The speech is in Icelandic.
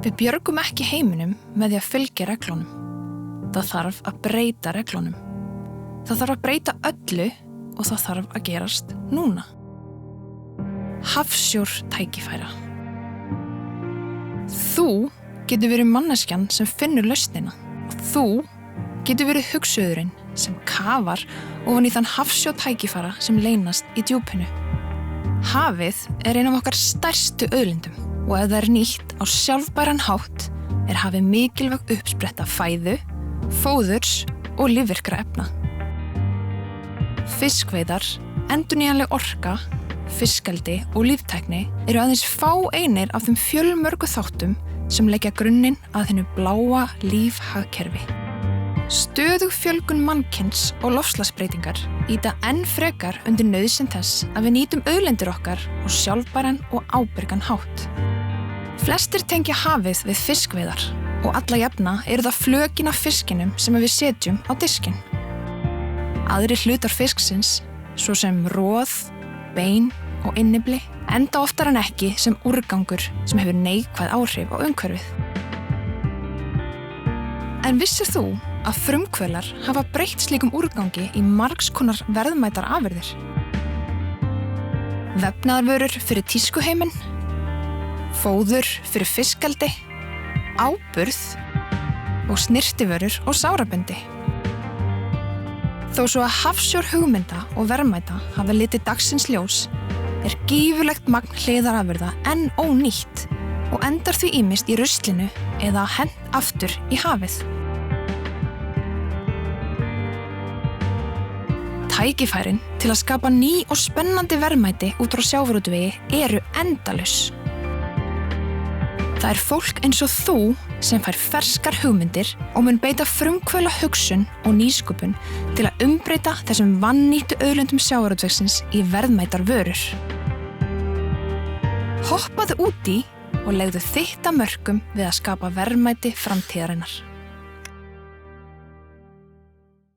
Við björgum ekki heiminum með því að fylgja reglunum. Það þarf að breyta reglunum. Það þarf að breyta öllu og það þarf að gerast núna. Hafsjór tækifæra. Þú getur verið manneskjan sem finnur lausnina og þú getur verið hugsuðurinn sem kafar ofan í þann hafsjó tækifæra sem leynast í djúpinu. Hafið er ein af okkar stærstu auðlindum og ef það er nýtt á sjálfbæran hátt er hafið mikilvæg uppspretta fæðu, fóðurs og lífvirkra efna. Fiskveiðar, endurnýjanleg orka, fiskeldi og líftækni eru aðeins fáeinir af þeim fjölmörgu þáttum sem leggja grunninn að hinu bláa lífhagkerfi. Stöðug fjölgun mannkyns og loftslagsbreytingar ýta enn frekar undir nauðsyn þess að við nýtum auðlindir okkar og sjálfbæran og ábyrgan hátt. Flestir tengja hafið við fiskveiðar og alla jafna eru það flökin af fiskinum sem við setjum á diskinn. Aðrir hlutar fisksins, svo sem roð, bein og innibli, enda oftar en ekki sem úrgangur sem hefur neikvæð áhrif á umhverfið. En vissir þú að frumkvöðlar hafa breytt slíkum úrgangi í margs konar verðmætar afurðir? Vefnaðarvörur fyrir tískuheiminn, fóður fyrir fiskeldi, áburð og snyrtivörur og sárabindi. Þó svo að hafsjór hugmynda og verðmæta hafa litið dagsins ljós, er gífurlegt magn hliðarafurða enn ónýtt og endar því ýmist í ruslinu eða hent aftur í hafið. Tækifærin til að skapa ný og spennandi verðmæti út frá sjávarútvegi eru endalaus. Það er fólk eins og þú sem fær ferskar hugmyndir og mun beita frumkvöðla hugsun og nýsköpun til að umbreyta þessum vannýttu auðlindum sjávarútvegsins í verðmætar vörur. Hoppaðu út í og legðu þitt af mörkum við að skapa verðmæti framtíðarinnar.